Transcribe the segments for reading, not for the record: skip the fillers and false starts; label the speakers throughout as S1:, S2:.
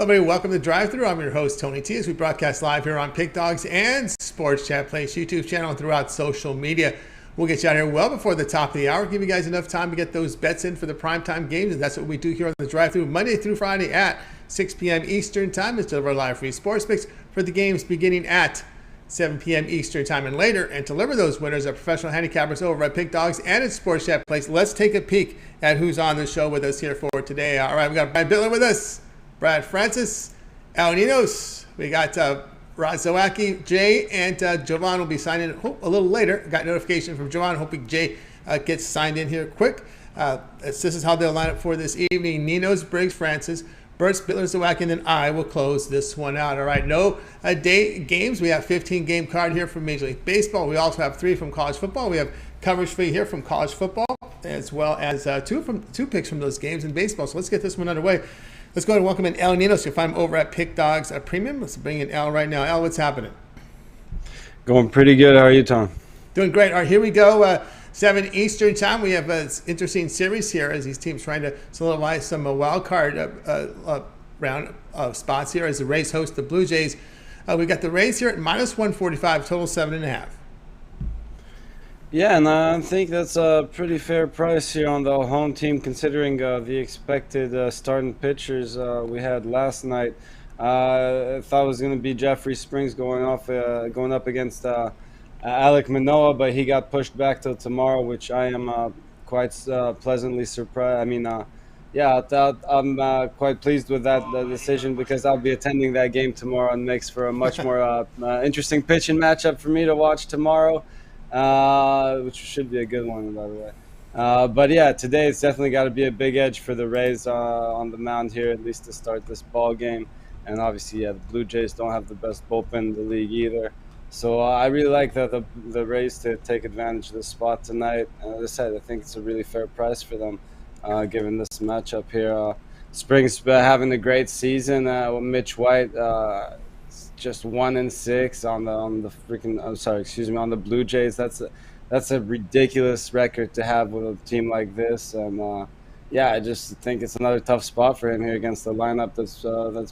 S1: Everybody, welcome to Drive Thru. I'm your host, Tony T, as we broadcast live here on Pick Dogs and Sports Chat Place YouTube channel and throughout social media. We'll get you out here well before the top of the hour, give you guys enough time to get those bets in for the primetime games, and that's what we do here on the Drive Thru Monday through Friday at 6 p.m. Eastern Time. It's deliver live free sports picks for the games beginning at 7 p.m. Eastern Time and later, and deliver those winners are professional handicappers over at Pick Dogs and at Sports Chat Place. Let's take a peek at who's on the show with us here for today. All right, we got Bitler with us, Brad Francis, Ninos. We got Zawacky, Jay, and Jovan will be signing in a little later. Got notification from Jovan, hoping Jay gets signed in here quick. This is how they'll line up for this evening. Ninos, Briggs, Francis, Burts, Bitler, Zawacky, and then I will close this one out. All right, no day games. We have 15 game card here from Major League Baseball. We also have 3 from college football. We have coverage free here from college football, as well as two picks from those games in baseball. So let's get this one underway. Let's go ahead and welcome in Ninos. You'll find him over at Pick Dogs Premium. Let's bring in Al right now. Al, what's happening?
S2: Going pretty good. How are you, Tom?
S1: Doing great. All right, here we go. 7 Eastern Time. We have an interesting series here as these teams trying to solidify some wild card round spots here as the Rays host the Blue Jays. We got the Rays here at -145, total 7.5.
S2: Yeah, and I think that's a pretty fair price here on the home team, considering the expected starting pitchers we had last night. I thought it was going to be Jeffrey Springs going up against Alek Manoah, but he got pushed back till tomorrow, which I am quite pleasantly surprised. I mean, I'm quite pleased with that decision, because I'll be attending that game tomorrow and makes for a much more interesting pitching matchup for me to watch tomorrow. Which should be a good one, by the way. But yeah, today it's definitely got to be a big edge for the Rays on the mound here, at least to start this ball game. And obviously, yeah, the Blue Jays don't have the best bullpen in the league either. So I really like the Rays to take advantage of the spot tonight. And as I said, I think it's a really fair price for them, given this matchup here. Springs having a great season. Mitch White. Just 1-6 on the Blue Jays. That's a ridiculous record to have with a team like this, and I just think it's another tough spot for him here against the lineup that's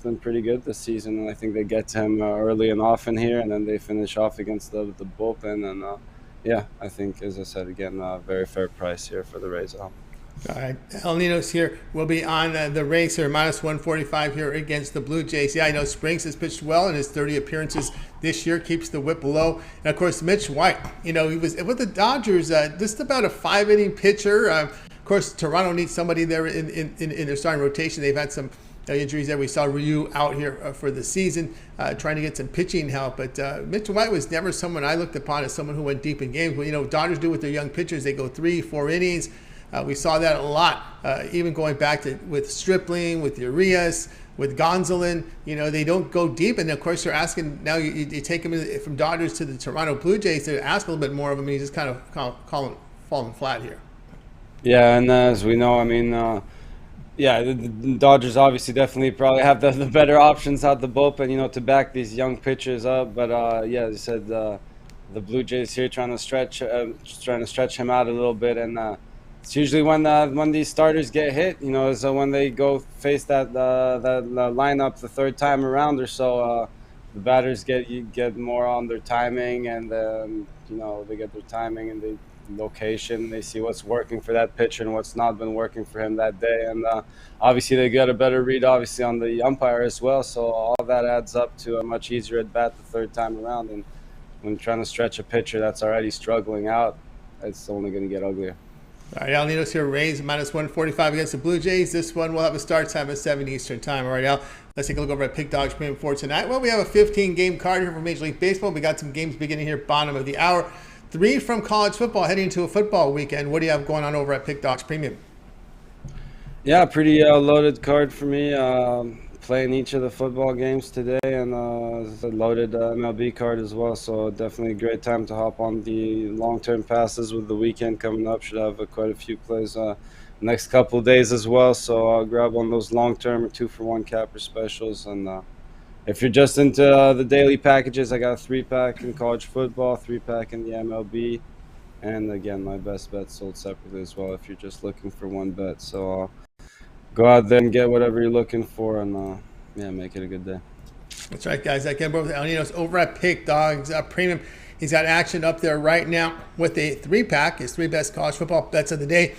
S2: been pretty good this season, and I think they get to him early and often here, and then they finish off against the bullpen, and I think, as I said again, very fair price here for the Rays at home.
S1: All right, El Ninos here will be on the Rays here, -145 here against the Blue Jays. Yeah, I know Springs has pitched well in his 30 appearances this year, keeps the whip low. And, of course, Mitch White, he was with the Dodgers, just about a 5-inning pitcher. Of course, Toronto needs somebody there in their starting rotation. They've had some injuries there. We saw Ryu out here for the season, trying to get some pitching help. But Mitch White was never someone I looked upon as someone who went deep in games. Well, Dodgers do with their young pitchers. They go 3-4 innings. We saw that a lot, even going back to with Stripling, with Urias, with Gonzalez. They don't go deep. And, of course, they're asking now you take him from Dodgers to the Toronto Blue Jays to ask a little bit more of him. And he's just kind of falling flat here.
S2: Yeah, and as we know, I mean, the Dodgers obviously definitely probably have the better options out the bullpen, to back these young pitchers up. But, as you said, the Blue Jays here trying to stretch him out a little bit. And it's usually when these starters get hit, so when they go face that lineup the third time around or so, the batters get more on their timing, and they get their timing and the location. They see what's working for that pitcher and what's not been working for him that day, and obviously they get a better read obviously on the umpire as well. So all that adds up to a much easier at bat the third time around. And when trying to stretch a pitcher that's already struggling out, it's only going to get uglier.
S1: All right, Al Ninos here, Rays -145 against the Blue Jays. This one will have a start time at 7 Eastern Time. All right, Al, let's take a look over at Pick Dogs Premium for tonight. Well, we have a 15-game card here for Major League Baseball. We got some games beginning here, bottom of the hour. 3 from college football, heading into a football weekend. What do you have going on over at Pick Dogs Premium?
S2: Yeah, pretty loaded card for me. Playing each of the football games today, and a loaded MLB card as well. So definitely a great time to hop on the long-term passes with the weekend coming up. Should have quite a few plays next couple of days as well. So I'll grab one of those long-term or 2-for-1 capper specials. And if you're just into the daily packages, I got a 3-pack in college football, 3-pack in the MLB, and again, my best bet sold separately as well if you're just looking for one bet. So go out there and get whatever you're looking for, and make it a good day.
S1: That's right, guys. Again, both Ninos over at Pickdog Premium. He's got action up there right now with a 3-pack, his 3 best college football bets of the day.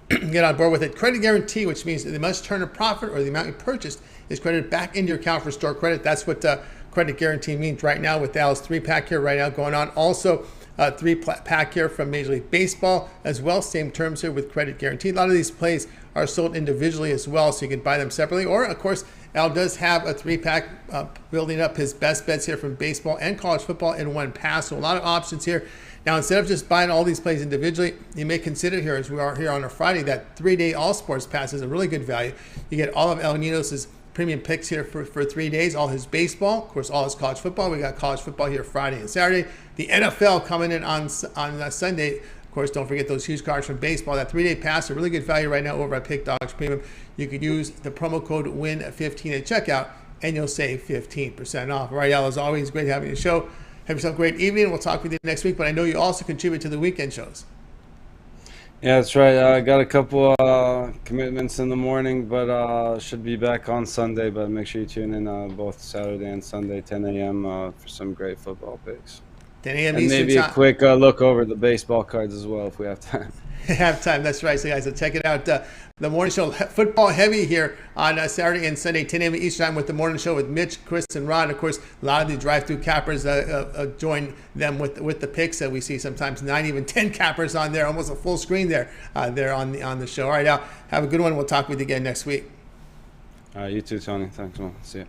S1: Get on board with it. Credit guarantee, which means that they must turn a profit or the amount you purchased is credited back into your account for store credit. That's what credit guarantee means right now with Dallas 3-pack here right now going on. Also, 3-pack here from Major League Baseball as well. Same terms here with credit guarantee. A lot of these plays are sold individually as well, so you can buy them separately. Or, of course, Al does have a 3-pack building up his best bets here from baseball and college football in one pass. So a lot of options here. Now, instead of just buying all these plays individually, you may consider here, as we are here on a Friday, that 3-day all sports pass is a really good value. You get all of El Ninos' premium picks here for 3 days, all his baseball, of course, all his college football. We got college football here Friday and Saturday. The NFL coming in on Sunday. Of course, don't forget those huge cards from baseball. That 3-day pass, a really good value right now over at Pickdog Premium. You could use the promo code WIN15 at checkout, and you'll save 15% off. All right, Al, as always, great having you on the show. Have yourself a great evening. We'll talk with you next week, but I know you also contribute to the weekend shows.
S2: Yeah, that's right. I got a couple commitments in the morning, but should be back on Sunday. But make sure you tune in both Saturday and Sunday, 10 a.m. For some great football picks.
S1: 10 a.m.
S2: And
S1: Eastern
S2: maybe
S1: time.
S2: a quick look over the baseball cards as well if we have time.
S1: Have time, that's right. So guys, so check it out. The morning show, football heavy here on Saturday and Sunday, 10 a.m. Eastern time with the morning show with Mitch, Chris, and Ron. Of course, a lot of the drive-through cappers join them with the picks that we see sometimes 9, even 10 cappers on there, almost a full screen there on the show. All right, Al, have a good one. We'll talk with you again next week.
S2: All right, you too, Tony. Thanks, man. See you.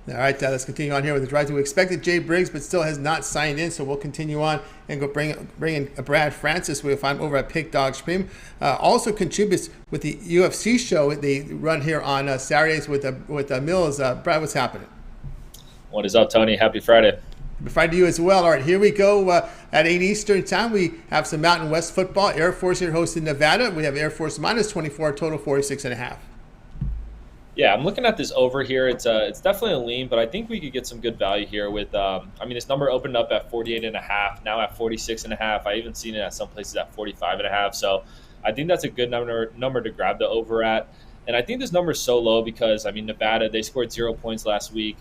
S1: All right, let's continue on here with the drive-through. We expected Jay Briggs, but still has not signed in, so we'll continue on and go bring in Brad Francis. We'll find over at Pickdog Stream. Also contributes with the UFC show they run here on Saturdays with Mills. Brad, what's happening?
S3: What is up, Tony? Happy Friday.
S1: Happy Friday to you as well. All right, here we go. At 8 Eastern time, we have some Mountain West football. Air Force here hosting Nevada. We have Air Force minus 24, total 46.5.
S3: Yeah, I'm looking at this over here. It's definitely a lean, but I think we could get some good value here with, this number opened up at 48.5, now at 46.5. I even seen it at some places at 45.5. So I think that's a good number to grab the over at. And I think this number is so low because, Nevada, they scored 0 points last week.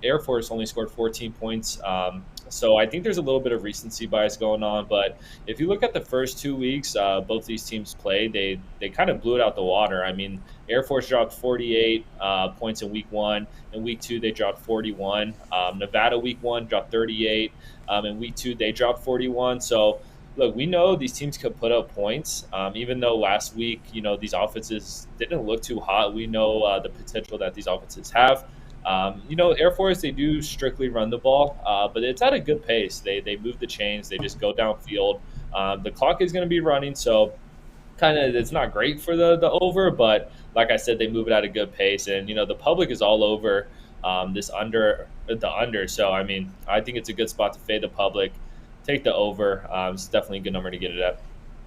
S3: Air Force only scored 14 points. So I think there's a little bit of recency bias going on. But if you look at the first 2 weeks, both these teams played, they kind of blew it out the water. Air Force dropped 48 points in week 1. In week 2, they dropped 41. Nevada week 1 dropped 38. In week 2, they dropped 41. So look, we know these teams could put up points, even though last week, these offenses didn't look too hot. We know the potential that these offenses have. Air Force, they do strictly run the ball, but it's at a good pace. They move the chains. They just go downfield. The clock is going to be running, so kind of it's not great for the over, but like I said, they move it at a good pace. And, the public is all over the under. So, I think it's a good spot to fade the public. Take the over. It's definitely a good number to get it at.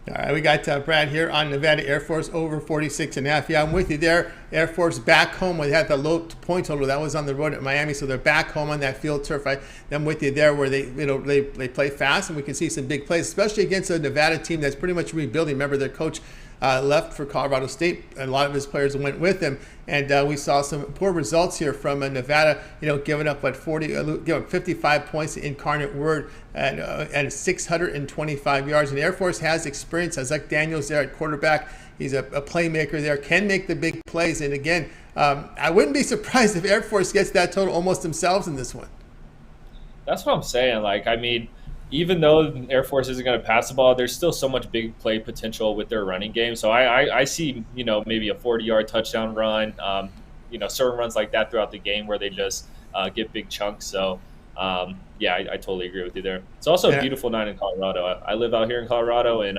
S1: All right, we got Brad here on Nevada Air Force over 46.5. Yeah, I'm with you there. Air Force back home. We had the low point total. That was on the road at Miami, so they're back home on that field turf. I'm with you there where they play fast, and we can see some big plays, especially against a Nevada team that's pretty much rebuilding. Remember, their coach left for Colorado State, and a lot of his players went with him. And we saw some poor results here from Nevada, giving up 55 points to Incarnate Word and 625 yards. And Air Force has experience. As like Daniels there at quarterback, he's a playmaker there, can make the big plays. And again, I wouldn't be surprised if Air Force gets that total almost themselves in this one.
S3: That's what I'm saying. Even though Air Force isn't going to pass the ball, there's still so much big play potential with their running game. So I see, maybe a 40-yard touchdown run, certain runs like that throughout the game where they just get big chunks. So, I totally agree with you there. It's also a beautiful night in Colorado. I live out here in Colorado, and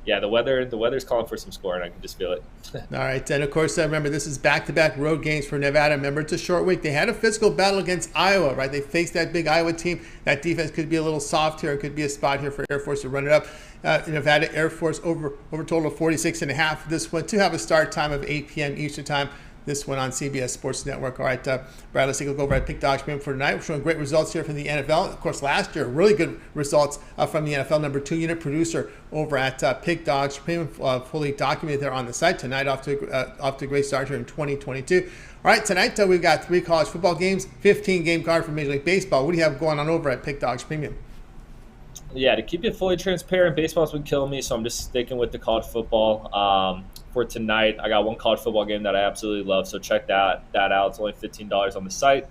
S3: the weather's calling for some scoring. I can just feel it.
S1: All right, and of course, remember, this is back-to-back road games for Nevada. Remember, it's a short week. They had a physical battle against Iowa, right? They faced that big Iowa team. That defense could be a little soft here. It could be a spot here for Air Force to run it up. Nevada Air Force over total of 46.5. This one to have a start time of 8 p.m. Eastern time. this one on CBS Sports Network. All right, Brad, let's take a look over at Pickdog Picks for tonight. We're showing great results here from the NFL. Of course, last year, really good results from the NFL. Number 2 unit producer over at Pickdog Picks, fully documented there on the site. Tonight, off to a great start here in 2022. All right, tonight we've got 3 college football games, 15 game card for Major League Baseball. What do you have going on over at Pickdog Premium?
S3: Yeah, to keep it fully transparent, baseball's been killing me, so I'm just sticking with the college football. For tonight, I got one college football game that I absolutely love, so check that out. It's only $15 on the site.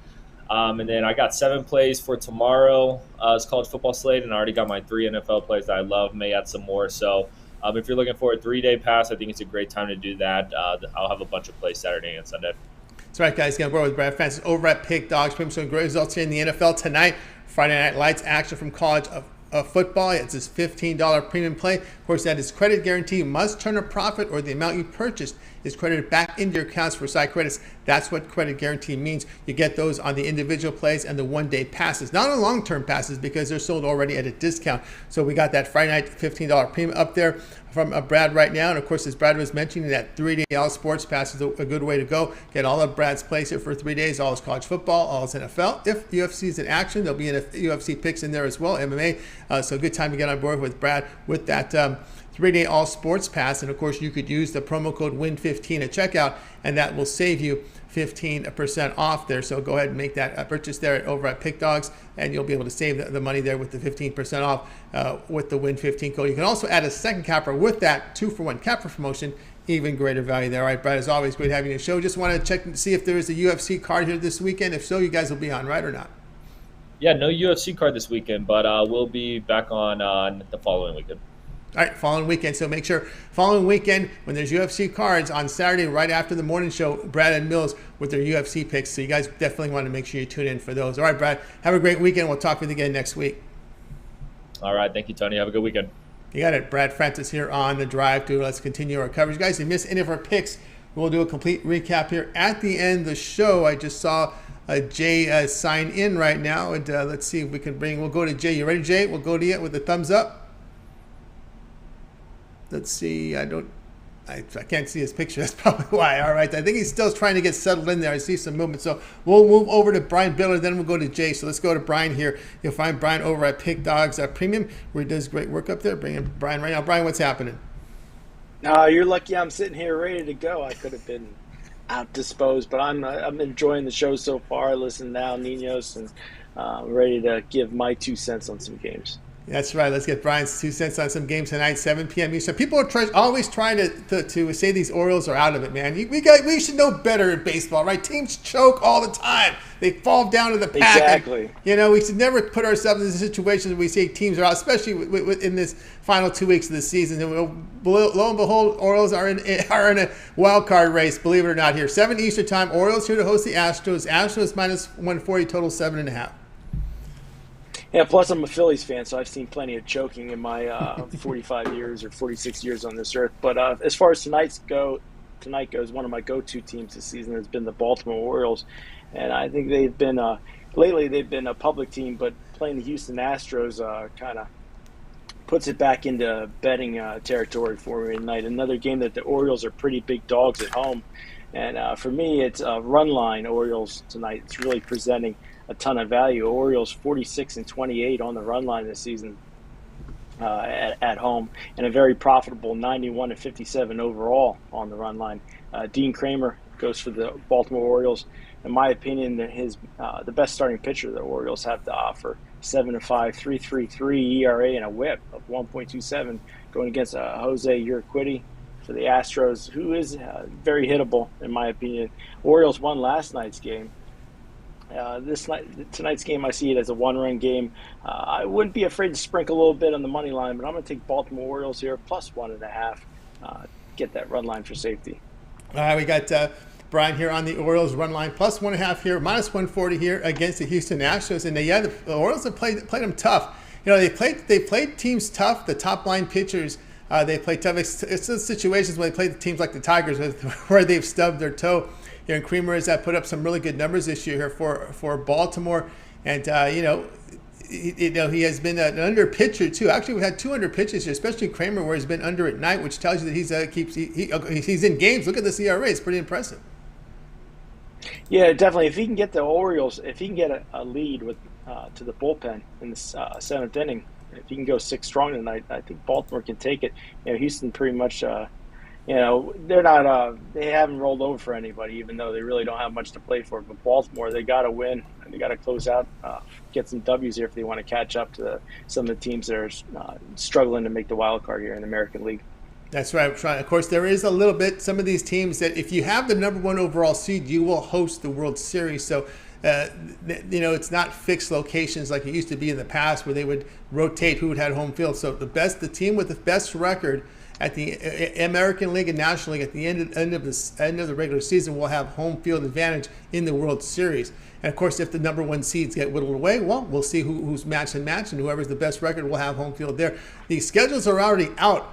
S3: And then I got 7 plays for tomorrow. It's college football slate, and I already got my 3 NFL plays that I love. May add some more. So if you're looking for a 3-day pass, I think it's a great time to do that. I'll have a bunch of plays Saturday and Sunday.
S1: That's right, guys. Again, we're with Brad Francis over at Pickdog Picks. Some great results here in the NFL tonight. Friday Night Lights action from college of football. It's this $15 premium play. Of course, that is credit guarantee. You must turn a profit or the amount you purchased is credited back into your accounts for side credits. That's what credit guarantee means. You get those on the individual plays and the one-day passes, not on long-term passes because they're sold already at a discount. So we got that Friday night $15 premium up there from Brad right now. And of course, as Brad was mentioning, that 3-day all sports pass is a good way to go. Get all of Brad's plays here for 3 days, all his college football, all his NFL. If UFC is in action, there'll be UFC picks in there as well, MMA. So good time to get on board with Brad with that 3-day all sports pass. And of course, you could use the promo code WIN15 at checkout, and that will save you 15% off there. So go ahead and make that purchase there over at Pickdogs, and you'll be able to save the money there with the 15% off with the WIN15 code. You can also add a second capper with that 2-for-1 capper promotion. Even greater value there. All right, Brad, as always, great having you on the show. Just wanted to check and see if there is a UFC card here this weekend. If so, you guys will be on, right, or not?
S3: Yeah, no UFC card this weekend, but we'll be back on the following weekend.
S1: All right, following weekend. So make sure following weekend when there's UFC cards on Saturday right after the morning show, Brad and Mills with their UFC picks. So you guys definitely want to make sure you tune in for those. All right, Brad, have a great weekend. We'll talk with you again next week.
S3: All right, thank you, Tony. Have a good weekend.
S1: You got it. Brad Francis here on the drive through. Let's continue our coverage. Guys, if you missed any of our picks, we'll do a complete recap here at the end of the show. I just saw Jay sign in right now. And let's see if we can we'll go to Jay. You ready, Jay? We'll go to you with a thumbs up. Let's see. I can't see his picture. That's probably why. All right. I think he's still trying to get settled in there. I see some movement. So we'll move over to Brian Bitler. Then we'll go to Jay. So let's go to Brian here. You'll find Brian over at Pickdogs Premium, where he does great work up there. Bring in Brian right now. Brian, what's happening?
S4: You're lucky I'm sitting here ready to go. I could have been out disposed, but I'm enjoying the show so far. I listen now, Ninos, and ready to give my 2 cents on some games.
S1: That's right. Let's get Brian's 2 cents on some games tonight, 7 p.m. Eastern. People are always trying to say these Orioles are out of it, man. We should know better in baseball, right? Teams choke all the time. They fall down to the pack.
S4: Exactly.
S1: And, we should never put ourselves in situations where we see teams are out, especially in this final 2 weeks of the season. And lo and behold, Orioles are in a wild card race, believe it or not here. 7 Eastern time, Orioles here to host the Astros. Astros minus 140, total 7.5.
S4: Yeah, plus I'm a Phillies fan, so I've seen plenty of choking in my 45 years or 46 years on this earth. But as far as tonight goes, one of my go-to teams this season has been the Baltimore Orioles. And I think they've been, lately they've been a public team, but playing the Houston Astros kind of puts it back into betting territory for me tonight. Another game that the Orioles are pretty big dogs at home. And for me, it's run line Orioles tonight. It's really presenting a ton of value. Orioles 46-28 on the run line this season at home, and a very profitable 91-57 overall on the run line. Dean Kramer goes for the Baltimore Orioles. In my opinion, the best starting pitcher the Orioles have to offer. 7-5, 3.33 ERA and a WHIP of 1.27, going against Jose Urquidy for the Astros, who is very hittable in my opinion. Orioles won last night's game. Tonight's game, I see it as a one-run game. I wouldn't be afraid to sprinkle a little bit on the money line, but I'm going to take Baltimore Orioles here, plus 1.5. Get that run line for safety.
S1: All right, we got Brian here on the Orioles run line, plus 1.5 here, minus 140 here against the Houston Astros. And the Orioles have played them tough. They played teams tough. The top line pitchers, they play tough. It's those situations when they play the teams like the Tigers where they've stubbed their toe. And Kramer has put up some really good numbers this year here for Baltimore, and he has been an under pitcher too. Actually, we've had 200 pitches here, especially Kramer, where he's been under at night, which tells you that he's in games. Look at this ERA; it's pretty impressive.
S4: Yeah, definitely. If he can get the Orioles, if he can get a lead with to the bullpen in the seventh inning, if he can go six strong tonight, I think Baltimore can take it. Houston pretty much, they're not, they haven't rolled over for anybody, even though they really don't have much to play for. But Baltimore, they got to win and they got to close out, get some W's here if they want to catch up to some of the teams that are struggling to make the wild card here in the American League.
S1: That's right. Of course, there is a little bit, some of these teams that if you have the number one overall seed, you will host the World Series. So, it's not fixed locations like it used to be in the past where they would rotate who had home field. So the team with the best record at the American League and National League at the end of the regular season will have home field advantage in the World Series. And of course, if the number one seeds get whittled away, well, we'll see who's match, and whoever's the best record will have home field there. The schedules are already out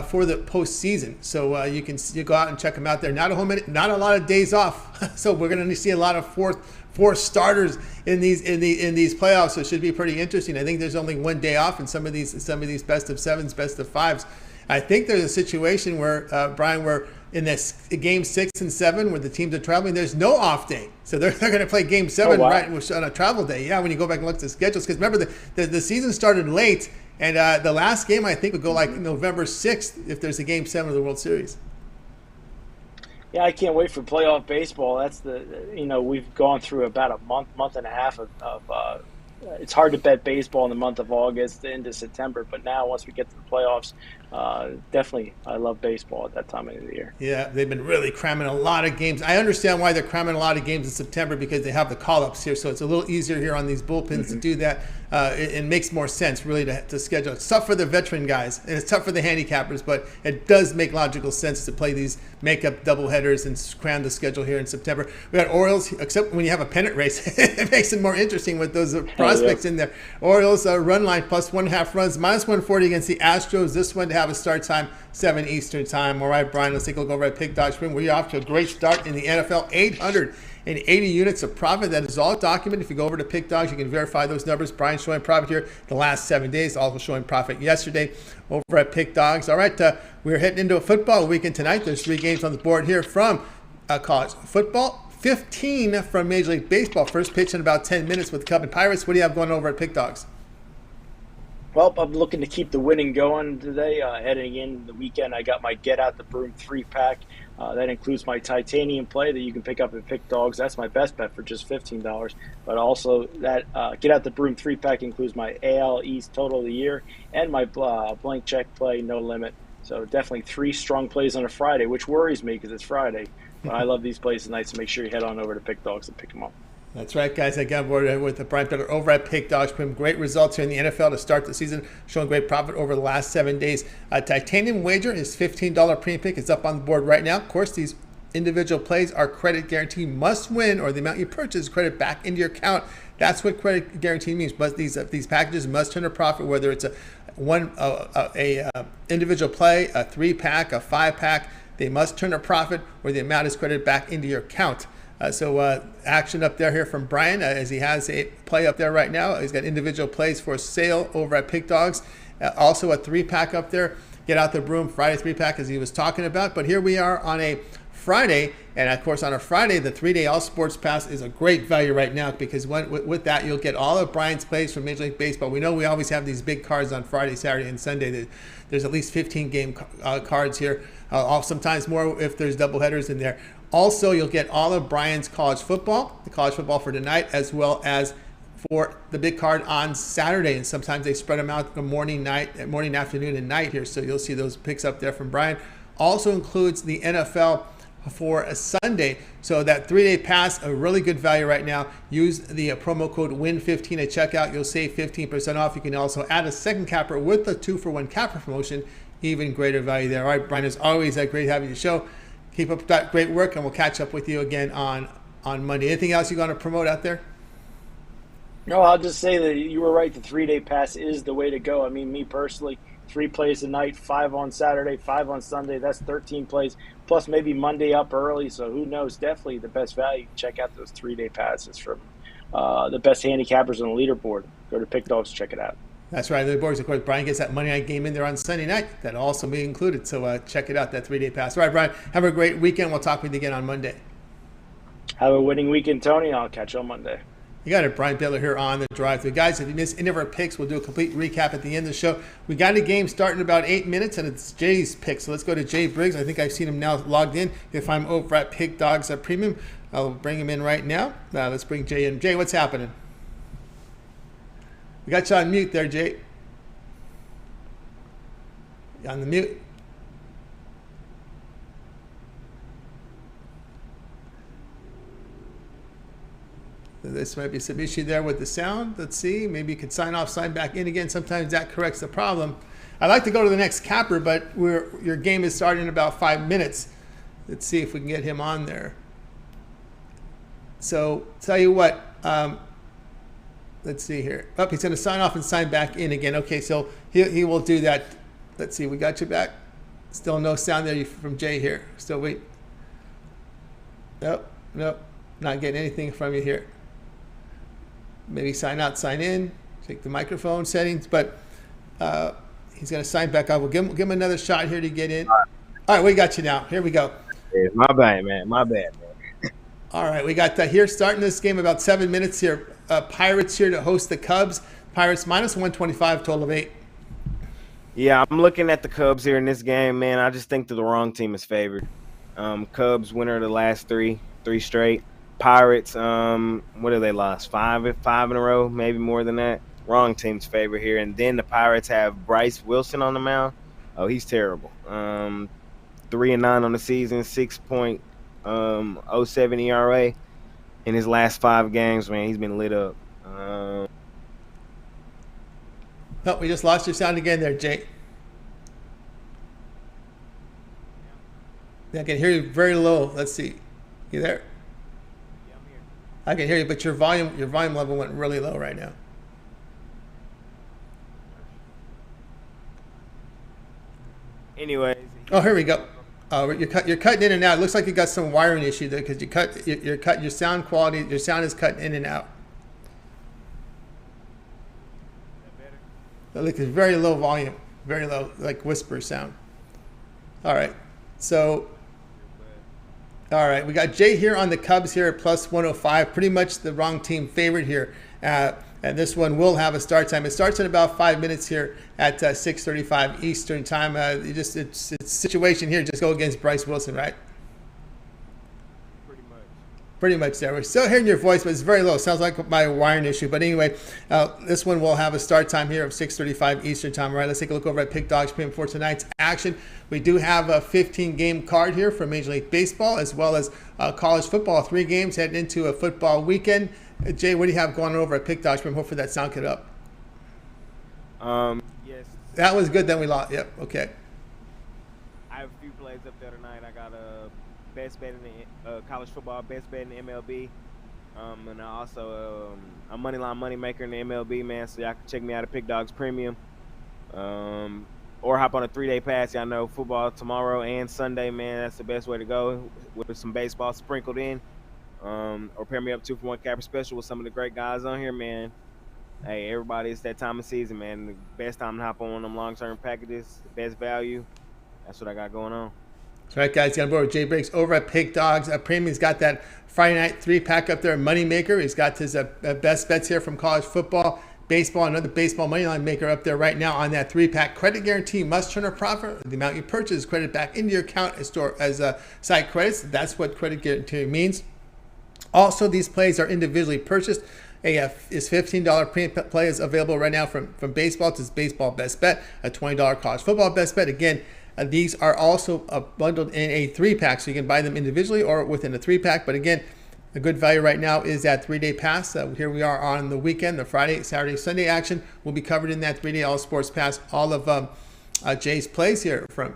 S1: for the postseason, so you go out and check them out there. Not a lot of days off, so we're going to see a lot of four starters in these playoffs. So it should be pretty interesting. I think there's only one day off in some of these best of sevens, best of fives. I think there's a situation where Brian, where in this game 6 and 7 where the teams are traveling, there's no off day, so they're going to play game 7 right on a travel day. Yeah, when you go back and look at the schedules, because remember the season started late. And the last game, I think, would go like November 6th if there's a Game 7 of the World Series.
S4: Yeah, I can't wait for playoff baseball. That's we've gone through about a month and a half of it's hard to bet baseball in the month of August into September. But now, once we get to the playoffs, definitely I love baseball at that time of the year.
S1: Yeah, they've been really cramming a lot of games. I understand why they're cramming a lot of games in September, because they have the call-ups here. So it's a little easier here on these bullpens to do that. It makes more sense, really, to schedule. It's tough for the veteran guys, and it's tough for the handicappers, but it does make logical sense to play these make-up doubleheaders and cram the schedule here in September. We got Orioles, except when you have a pennant race, it makes it more interesting with those prospects in there. Orioles run line plus 1.5 runs, minus 140 against the Astros. This one to have a start time 7 Eastern time. All right, Brian, let's take a look over at Pickdog Picks. We're off to a great start in the NFL. 880 units of profit. That is all documented. If you go over to Pickdogs, you can verify those numbers. Brian's showing profit here the last 7 days, also showing profit yesterday over at Pickdogs. All right, we're heading into a football weekend tonight. There's 3 games on the board here from college football, 15 from Major League Baseball. First pitch in about 10 minutes with the Cub and Pirates. What do you have going over at Pickdogs?
S4: Well, I'm looking to keep the winning going today. Heading in the weekend, I got my Get Out the Broom 3-pack. That includes my titanium play that you can pick up at Pickdogs. That's my best bet for just $15. But also that Get Out the Broom 3-pack includes my AL East total of the year and my blank check play, no limit. So definitely 3 strong plays on a Friday, which worries me because it's Friday. But I love these plays tonight, so make sure you head on over to Pickdogs and pick them up.
S1: That's right, guys. I got aboard with Brian Bitler over at Pickdogs. Great results here in the NFL to start the season, showing great profit over the last 7 days. Titanium wager is $15 premium pick. It's up on the board right now. Of course, these individual plays are credit guarantee must win, or the amount you purchase credit back into your account. That's what credit guarantee means. But these packages must turn a profit, whether it's a individual play, a 3-pack, a 5-pack. They must turn a profit, or the amount is credited back into your account. So action up there here from Brian, as he has a play up there right now. He's got individual plays for sale over at Pickdogs. Also a 3-pack up there. Get Out the Broom Friday 3-pack, as he was talking about. But here we are on a Friday, and of course on a Friday, the 3-day All Sports Pass is a great value right now, because with that you'll get all of Brian's plays from Major League Baseball. We know we always have these big cards on Friday, Saturday, and Sunday. There's at least 15 game cards here, sometimes more if there's doubleheaders in there. Also, you'll get all of Brian's college football, the college football for tonight, as well as for the big card on Saturday. And sometimes they spread them out the morning, afternoon, and night here. So you'll see those picks up there from Brian. Also includes the NFL for a Sunday. So that 3-day pass, a really good value right now. Use the promo code WIN15 at checkout. You'll save 15% off. You can also add a second capper with the 2-for-1 capper promotion. Even greater value there. All right, Brian, as always, great having you show. Keep up that great work, and we'll catch up with you again on Monday. Anything else you're going to promote out there?
S4: No, I'll just say that you were right. The 3-day pass is the way to go. I mean, me personally, 3 plays a night, 5 on Saturday, 5 on Sunday. That's 13 plays, plus maybe Monday up early. So who knows? Definitely the best value. Check out those 3-day passes from the best handicappers on the leaderboard. Go to Pickdogs, check it out.
S1: That's right. The boys, of course, Brian gets that Monday night game in there on Sunday night. That'll also be included. So check it out, that 3-day pass. All right, Brian, have a great weekend. We'll talk with you again on Monday.
S4: Have a winning weekend, Tony. I'll catch you on Monday.
S1: You got it, Brian Bitler here on the drive through. Guys, if you missed any of our picks, we'll do a complete recap at the end of the show. We got a game starting in about 8 minutes, and it's Jay's pick. So let's go to Jay Briggs. I think I've seen him now logged in. If I'm over at Pick Dogs Premium, I'll bring him in right now. Let's bring Jay in. Jay, what's happening? We got you on mute there, Jay. You on the mute. This might be some issue there with the sound. Let's see. Maybe you could sign off, sign back in again. Sometimes that corrects the problem. I'd like to go to the next capper, but your game is starting in about 5 minutes. Let's see if we can get him on there. So, tell you what. Let's see here. Oh, he's going to sign off and sign back in again. Okay, so he will do that. Let's see. We got you back. Still no sound there from Jay here. Still wait. Nope. Not getting anything from you here. Maybe sign out, sign in, take the microphone settings, but he's going to sign back up. We'll give him another shot here to get in. All right, we got you now. Here we go.
S5: My bad, man.
S1: All right, we got here starting this game about 7 minutes here. Pirates here to host the Cubs. Pirates minus 125, total of 8.
S5: Yeah, I'm looking at the Cubs here in this game, man. I just think that the wrong team is favored. Cubs winner of the last three straight. Pirates, what have they lost? Five in a row, maybe more than that. Wrong team's favorite here. And then the Pirates have Bryce Wilson on the mound. Oh, he's terrible. 3-9 on the season, 6.07 ERA. In his last 5 games, man, he's been lit up.
S1: Oh, we just lost your sound again there, Jake. I can hear you very low. Let's see. You there?
S5: Yeah, I'm here.
S1: I can hear you, but your volume level went really low right now.
S5: Anyways.
S1: Oh, here we go. You're cutting in and out. It looks like you got some wiring issue there because your sound quality. Your sound is cutting in and out. Like it's very low volume, very low, like whisper sound. All right, so. All right, we got Jay here on the Cubs here at plus 105. Pretty much the wrong team favorite here. And this one will have a start time. It starts in about 5 minutes here at 6:35 Eastern time. It's situation here. Just go against Bryce Wilson, right? Pretty much there. We're still hearing your voice, but it's very low. Sounds like my wiring issue. But anyway, this one will have a start time here of 6:35 Eastern time. All right, let's take a look over at Pick Dogs Premium for tonight's action. We do have a 15-game card here for Major League Baseball as well as college football. 3 games heading into a football weekend. Jay, what do you have going on over at Pick Dogs Premium? Hopefully that sound cut up.
S5: Yes.
S1: That was good. Then we lost. Yep. Okay.
S5: I have a few plays up there tonight. I got a best bet in the college football, best bet in the MLB, and I also a moneyline money maker in the MLB, man. So y'all can check me out at Pick Dogs Premium, or hop on a 3-day pass. Y'all know football tomorrow and Sunday, man. That's the best way to go with some baseball sprinkled in. Or pair me up 2-for-1 capper special with some of the great guys on here, man. Hey, everybody, it's that time of season, man. The best time to hop on one of them long-term packages, the best value. That's what I got going on.
S1: That's right, guys. Got on board with Jay Briggs over at Pick Dogs Premium. He's got that Friday night 3-pack up there, Moneymaker. He's got his best bets here from college football, baseball, another baseball moneyline maker up there right now on that 3-pack. Credit guarantee must turn a profit. The amount you purchase is credited back into your account as site credits. That's what credit guarantee means. Also, these plays are individually purchased. Is $15 premium play is available right now from baseball. It's baseball best bet, a $20 college football best bet. Again, these are also bundled in a 3-pack, so you can buy them individually or within a 3-pack. But again, the good value right now is that 3-day pass. Here we are on the weekend, the Friday, Saturday, Sunday action will be covered in that 3-day all sports pass. All of Jay's plays here from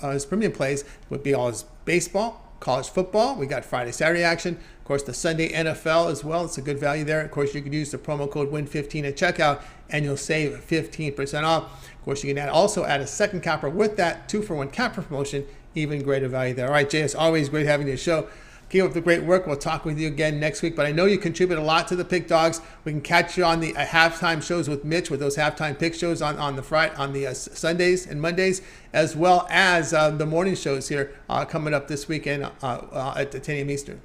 S1: his premium plays would be all his baseball, college football. We got Friday, Saturday action. Of course, the Sunday NFL as well. It's a good value there. Of course, you can use the promo code WIN15 at checkout, and you'll save 15% off. Of course, you can also add a second capper with that 2-for-1 capper promotion. Even greater value there. All right, Jay, it's always great having you on the show. Keep up the great work. We'll talk with you again next week. But I know you contribute a lot to the Pick Dogs. We can catch you on the halftime shows with Mitch, with those halftime pick shows on the Sundays and Mondays, as well as the morning shows here coming up this weekend at 10 a.m. Eastern.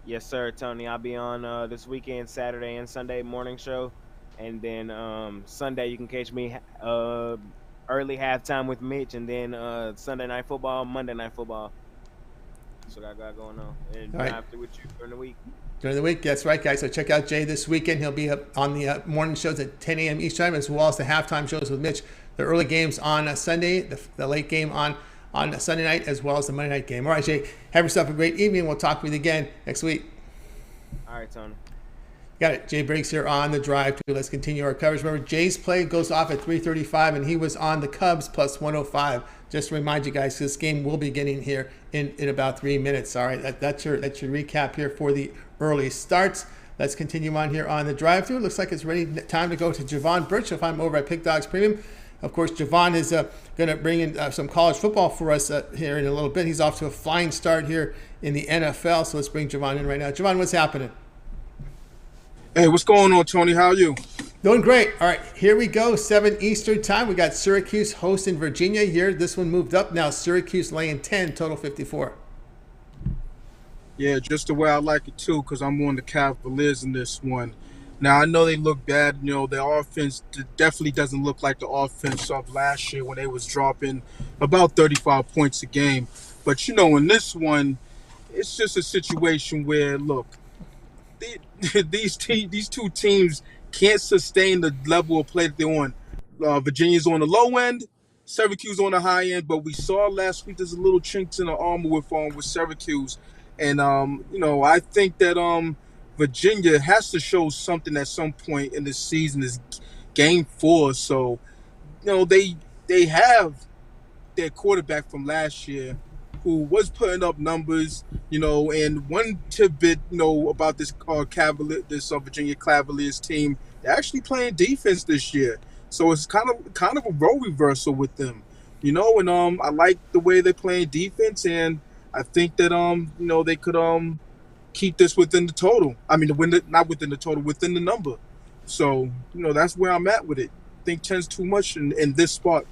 S5: Yes, sir, Tony. I'll be on this weekend, Saturday and Sunday morning show, and then Sunday you can catch me early halftime with Mitch, and then Sunday night football, Monday night football. That's what I got going on, and
S1: All right.
S5: after with you during the week.
S1: During the week, that's right, guys. So check out Jay this weekend. He'll be up on the morning shows at 10 a.m. Eastern Time, as well as the halftime shows with Mitch. The early games on Sunday, the late game on Sunday night, as well as the Monday night game. All right, Jay, have yourself a great evening. We'll talk with you again next week.
S5: All right, Tony.
S1: Got it. Jay Briggs here on the drive. Let's continue our coverage. Remember, Jay's play goes off at 3:35, and he was on the Cubs plus 105. Just to remind you guys, this game will be getting here in about 3 minutes. All right, that's your recap here for the early starts. Let's continue on here on the drive-thru. Looks like it's ready. Time to go to Jovan Burts. You'll find him over at Pickdogs Premium. Of course, Jovan is going to bring in some college football for us here in a little bit. He's off to a flying start here in the NFL. So let's bring Jovan in right now. Jovan, what's happening?
S6: Hey, what's going on, Tony? How are you?
S1: Doing great. All right, here we go. 7 Eastern time. We got Syracuse hosting Virginia here. This one moved up now. Syracuse laying 10, total 54.
S6: Yeah, just the way I like it, too, because I'm on the Cavaliers in this one. Now, I know they look bad. You know, their offense definitely doesn't look like the offense of last year when they was dropping about 35 points a game. But, you know, in this one, it's just a situation where, look, these two teams can't sustain the level of play that they're on. Virginia's on the low end, Syracuse on the high end, but we saw last week there's a little chinks in the armor with Syracuse. And, you know, I think that Virginia has to show something at some point in this season, is game 4. So, you know, they have their quarterback from last year who was putting up numbers, you know, and one tidbit, you know, about this Virginia Cavaliers team, they're actually playing defense this year. So it's kind of a role reversal with them, you know, and I like the way they're playing defense, and I think that you know, they could keep this within the total. I mean, not within the total, within the number. So, you know, that's where I'm at with it. I think 10's too much in this spot.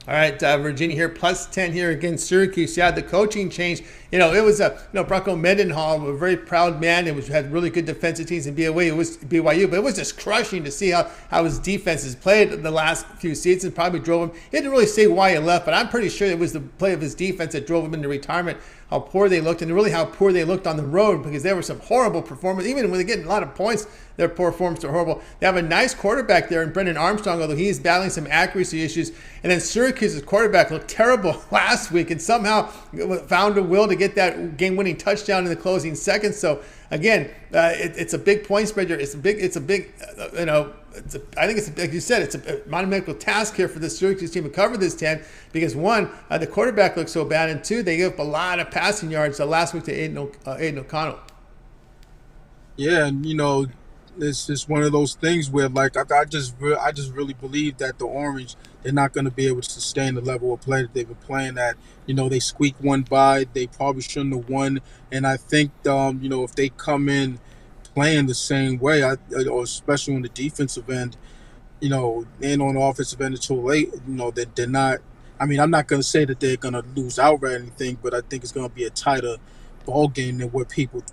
S1: All right, Virginia here, plus 10 here against Syracuse. Yeah, the coaching change. You know, it was Bronco Mendenhall, a very proud man. It had really good defensive teams in BYU, but it was just crushing to see how his defenses played the last few seasons. Probably drove him. He didn't really say why he left, but I'm pretty sure it was the play of his defense that drove him into retirement. How poor they looked, and really how poor they looked on the road, because there were some horrible performances. Even when they get a lot of points, their performances are horrible. They have a nice quarterback there in Brendan Armstrong, although he's battling some accuracy issues. And then Syracuse's quarterback looked terrible last week and somehow found a will to get that game-winning touchdown in the closing seconds. So again, it's a big point spread. I think it's, like you said, it's a monumental task here for the Syracuse team to cover this 10, because one, the quarterback looks so bad, and two, they gave up a lot of passing yards last week to Aiden O'Connell.
S6: Yeah, and you know, it's just one of those things where, like, I just really believe that the Orange, they're not going to be able to sustain the level of play that they've been playing at. You know, they squeaked one by. They probably shouldn't have won. And I think, you know, if they come in playing the same way, or especially on the defensive end, you know, and on the offensive end until late, you know, that they're not. I mean, I'm not going to say that they're going to lose outright or anything, but I think it's going to be a tighter ball game than what people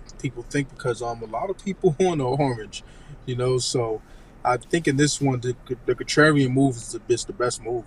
S6: think, because a lot of people on the Orange, you know. So I think in this one, the contrarian move is the best move.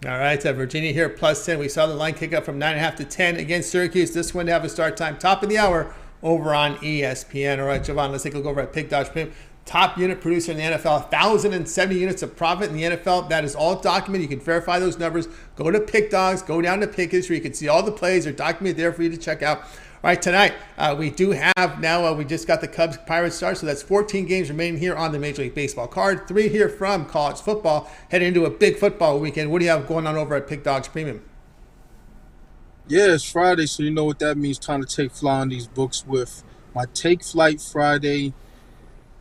S1: All right, Virginia here, plus 10. We saw the line kick up from 9.5 to 10 against Syracuse. This one to have a start time, top of the hour, over on ESPN. All right, Jovan, let's take a look over at Pickdog Picks. Top unit producer in the NFL, 1,070 units of profit in the NFL. That is all documented. You can verify those numbers. Go to Pickdogs, go down to Pick History. You can see all the plays. They're documented there for you to check out. All right, tonight we do have now, we just got the Cubs Pirates start, so that's 14 games remaining here on the Major League Baseball card. 3 here from college football, heading into a big football weekend. What do you have going on over at Pickdogs Premium?
S6: Yeah, it's Friday, so you know what that means. Time to take fly on these books with my Take Flight Friday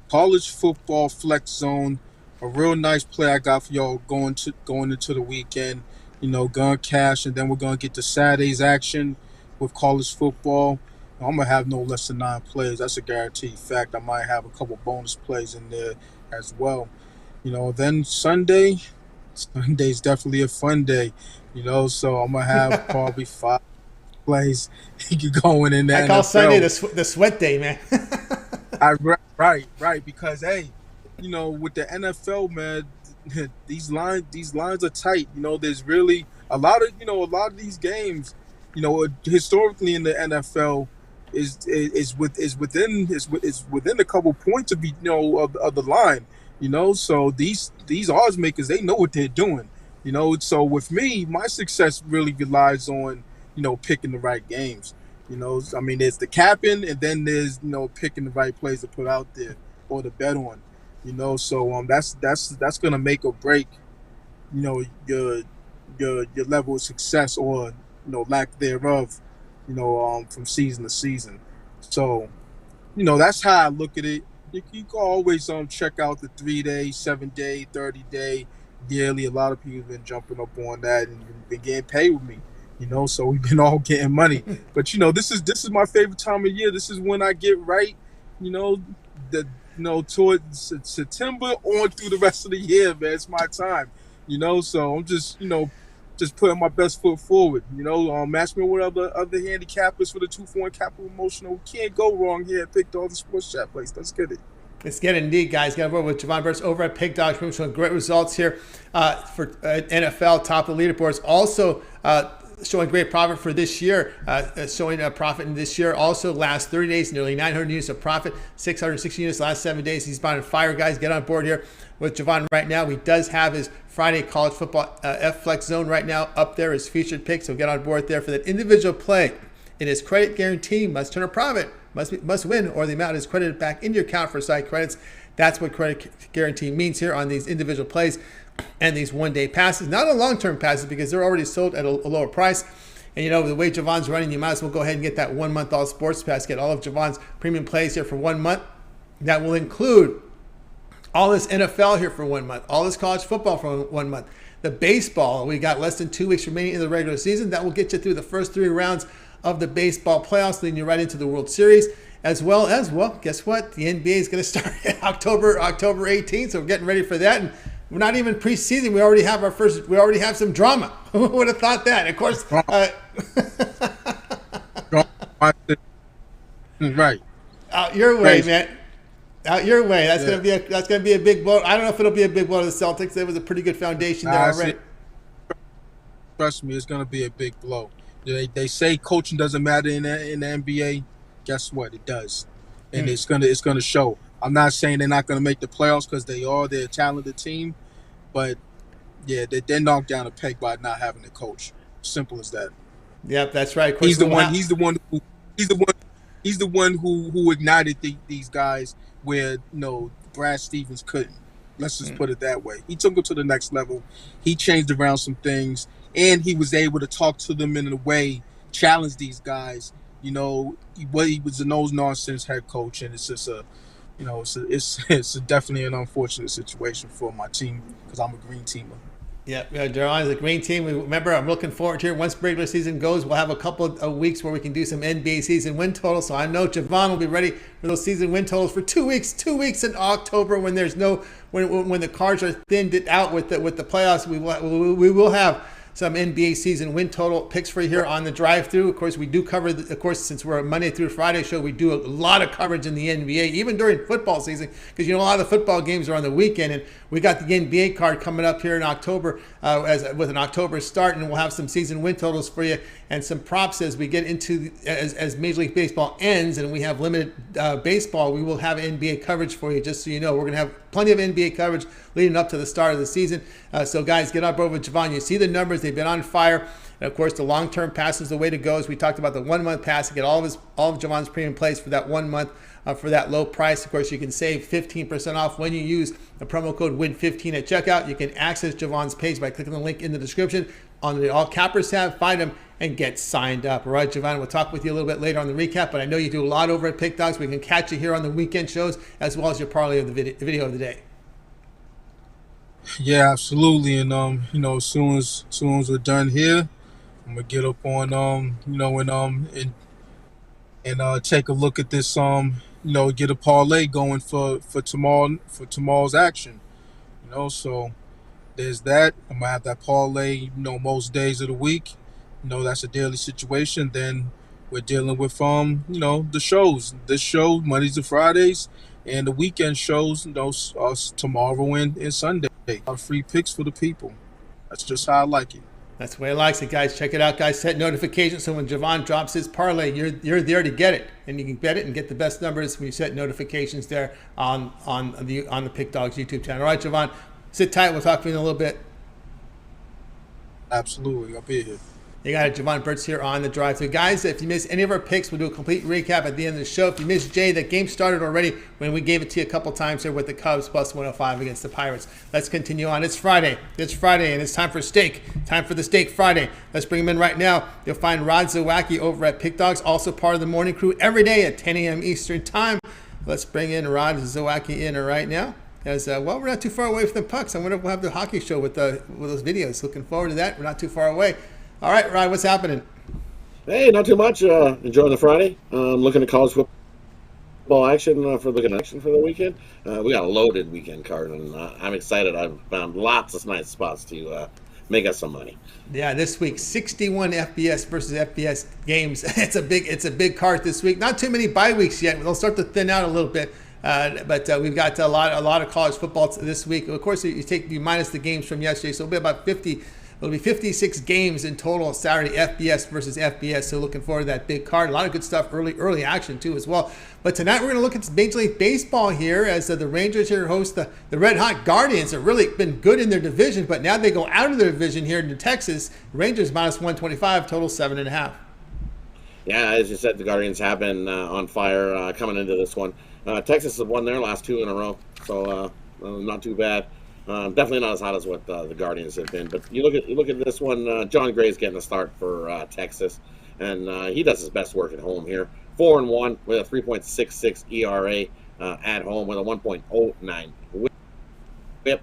S6: college football flex zone. A real nice play I got for y'all going into the weekend. You know, gonna cash, and then we're gonna get to Saturday's action with college football. I'm going to have no less than 9 plays. That's a guaranteed fact. I might have a couple bonus plays in there as well. You know, then Sunday's definitely a fun day, you know, so I'm going to have probably plays you going in the
S1: I
S6: NFL.
S1: call Sunday the sweat day, man.
S6: Right. Because hey, with the NFL, man, these lines are tight. There's really a lot of these games, historically in the NFL is within a couple points of of the line. So these odds makers, they know what they're doing. So with me, my success really relies on picking the right games. I mean, there's the capping, and then there's picking the right plays to put out there or to bet on. So that's gonna make or break your level of success or lack thereof from season to season. So that's how I look at it. You can always check out the 3-day, 7-day, 30-day, yearly. A lot of people have been jumping up on that and been getting paid with me. So we've been all getting money. But this is my favorite time of year. This is when I get right, towards September on through the rest of the year, man. It's my time. So I'm just putting my best foot forward. Match me with other handicappers for the 2-4 capital emotional. We can't go wrong here at Pickdog Sports Chat Place. Let's get it.
S1: Let's get it indeed, guys. Got over with Jovan Burts over at Pickdog Picks, showing great results here for NFL, top of the leaderboards. Also showing great profit for this year, showing a profit in this year. Also, last 30 days, nearly 900 units of profit, 660 units last 7 days. He's buying fire, guys. Get on board here with Jovan right now. He does have his Friday college football F-Flex zone right now up there, his featured pick. So get on board there for that individual play. In his credit guarantee, must turn a profit, must win, or the amount is credited back into your account for site credits. That's what credit guarantee means here on these individual plays and these one-day passes, not on long-term passes because they're already sold at a lower price. And the way Jovan's running, you might as well go ahead and get that 1 month all sports pass. Get all of Jovan's premium plays here for 1 month. That will include all this NFL here for 1 month, all this college football for 1 month. The baseball, we got less than 2 weeks remaining in the regular season. That will get you through the first 3 rounds of the baseball playoffs, leading you right into the World Series, as well, guess what? The NBA is going to start October 18th, so we're getting ready for that. And we're not even preseason. We already have some drama. Who would have thought that? Of course.
S6: Right.
S1: Out your way, man. Out your way. That's gonna be a big blow. I don't know if it'll be a big blow to the Celtics. There was a pretty good foundation there already.
S6: Trust me, it's gonna be a big blow. They say coaching doesn't matter in the NBA. Guess what? It does, and it's gonna show. I'm not saying they're not gonna make the playoffs because they're a talented team, but yeah, they're knocked down a peg by not having a coach. Simple as that.
S1: Yep, that's right.
S6: He's the one who ignited these guys where Brad Stevens couldn't. Let's just put it that way. He took them to the next level. He changed around some things, and he was able to talk to them in a way, challenge these guys. He was a no-nonsense head coach, and it's just it's definitely an unfortunate situation for my team because I'm a green teamer.
S1: Yeah, Jovan is a green team. Remember, I'm looking forward to it. Once regular season goes, we'll have a couple of weeks where we can do some NBA season win totals. So I know Jovan will be ready for those season win totals for 2 weeks. 2 weeks in October when there's when the cards are thinned out with the playoffs. We will have some NBA season win total picks for you here on the drive-through. Of course, we do cover, since we're a Monday through Friday show, we do a lot of coverage in the NBA, even during football season, because a lot of the football games are on the weekend, and we got the NBA card coming up here in October with an October start, and we'll have some season win totals for you and some props as we get into, as Major League Baseball ends and we have limited baseball. We will have NBA coverage for you, just so you know. We're going to have plenty of NBA coverage leading up to the start of the season. So guys, get up over with Jovan. You see the numbers. They've been on fire. And of course, the long-term pass is the way to go. As we talked about the 1 month pass to get all of Jovan's premium plays for that 1 month for that low price. Of course, you can save 15% off when you use the promo code WIN15 at checkout. You can access Jovan's page by clicking the link in the description on the All Cappers tab. Find them and get signed up. All right, Jovan, we'll talk with you a little bit later on the recap, but I know you do a lot over at Pick Dogs. We can catch you here on the weekend shows as well as your parlay of the video of the day.
S6: Yeah, absolutely. And as soon as we're done here, I'm gonna get up on and take a look at this get a parlay going for tomorrow's action. So there's that. I'm gonna have that parlay most days of the week, that's a daily situation. Then we're dealing with the shows. This show Mondays to Fridays, and the weekend shows us tomorrow and Sunday. Our free picks for the people. That's just how I like it.
S1: That's the way he likes it, guys. Check it out, guys. Set notifications so when Jovan drops his parlay, you're there to get it, and you can bet it and get the best numbers when you set notifications there on the Pick Dogs YouTube channel. All right, Jovan, sit tight. We'll talk to you in a little bit.
S6: Absolutely, I'll be here.
S1: You got it, Jovan Burts here on the drive through. Guys, if you missed any of our picks, we'll do a complete recap at the end of the show. If you missed Jay, that game started already when we gave it to you a couple times here with the Cubs plus 105 against the Pirates. Let's continue on. It's Friday, and it's time for steak. Time for the Steak Friday. Let's bring him in right now. You'll find Rod Zawacky over at Pick Dogs, also part of the morning crew every day at 10 a.m. Eastern time. Let's bring in Rod Zawacky in right now. Because, we're not too far away from the pucks. I wonder if we'll have the hockey show with those videos. Looking forward to that. We're not too far away. All right, Rod, what's happening?
S7: Hey, not too much. Enjoying the Friday. Looking at college football action for the weekend. We got a loaded weekend card, and I'm excited. I've found lots of nice spots to make us some money.
S1: Yeah, this week 61 FBS versus FBS games. It's a big card this week. Not too many bye weeks yet. They'll start to thin out a little bit. But we've got a lot of college football this week. Of course, you minus the games from yesterday, so it'll be about 50. It'll be 56 games in total Saturday, FBS versus FBS. So looking forward to that big card. A lot of good stuff, early action too as well. But tonight we're going to look at Major League Baseball here as the Rangers here host the Red Hot Guardians. Have really been good in their division, but now they go out of their division here into Texas. Rangers minus 125, total 7.5.
S7: Yeah, as you said, the Guardians have been on fire coming into this one. Texas has won their last 2 in a row, so not too bad. Definitely not as hot as what the Guardians have been. But you look at this one. John Gray's getting a start for Texas, and he does his best work at home here. 4-1 with a 3.66 ERA at home with a 1.09 WHIP.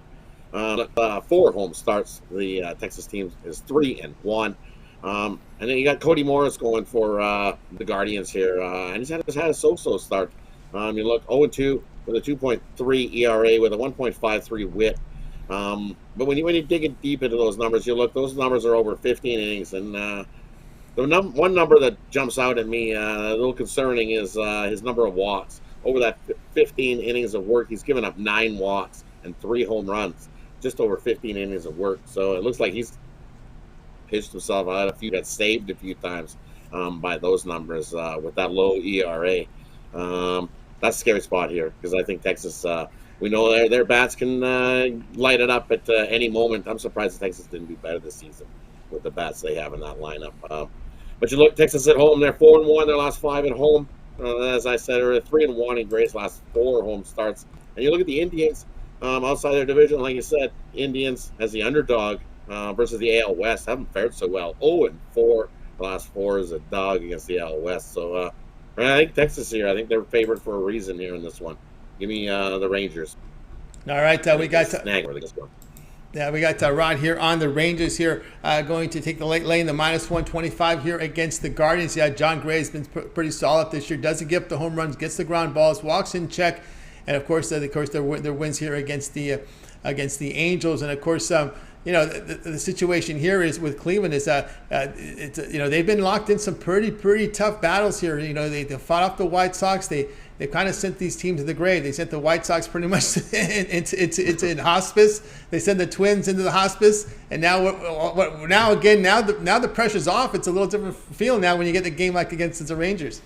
S7: 4 home starts. The Texas team is 3-1. And then you got Cody Morris going for the Guardians here, and he's had a so-so start. You look 0-2 with a 2.3 ERA with a 1.53 WHIP. But when you dig deep into those numbers, you look; those numbers are over 15 innings, and one number that jumps out at me a little concerning is his number of walks. Over that 15 innings of work, he's given up 9 walks and 3 home runs, just over 15 innings of work. So it looks like he's pitched himself out. Got saved a few times by those numbers with that low ERA. That's a scary spot here because I think Texas. We know their bats can light it up at any moment. I'm surprised Texas didn't do better this season with the bats they have in that lineup. But you look, Texas at home, they're 4-1 their last 5 at home. As I said, they're 3-1 in Gray's last 4 home starts. And you look at the Indians outside their division, like you said, Indians as the underdog versus the AL West haven't fared so well. 0-4 the last 4 is a dog against the AL West. So I think Texas here. I think they're favored for a reason here in this one. Give me the Rangers.
S1: All right, we got Rod here on the Rangers here, going to take the late lane, the minus 125 here against the Guardians. Yeah, John Gray's been pretty solid this year. Doesn't give up the home runs, gets the ground balls, walks in check, and of course their wins here against the Angels, and of course the situation here is with Cleveland is they've been locked in some pretty tough battles here. They fought off the White Sox. They kind of sent these teams to the grave. They sent the White Sox pretty much into hospice. They sent the Twins into the hospice, and now the pressure's off. It's a little different feel now when you get a game like against the Rangers.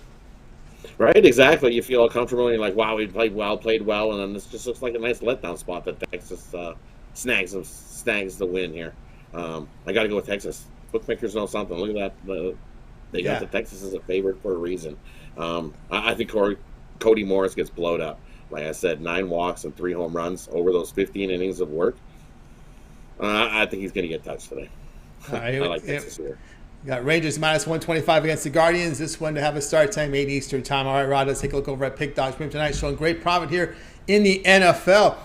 S7: Right, exactly. You feel comfortable and you're like, wow, we played well, and then this just looks like a nice letdown spot that Texas snags the win here. I got to go with Texas. Bookmakers know something. Look at that. They got the Texas as a favorite for a reason. I think Cody Morris gets blowed up. Like I said, 9 walks and 3 home runs over those 15 innings of work. I think he's going to get touched today. I like Texas here.
S1: Got Rangers minus 125 against the Guardians. This one to have a start time, 8 Eastern time. All right, Rod, let's take a look over at Pick Dogs tonight. Showing great profit here in the NFL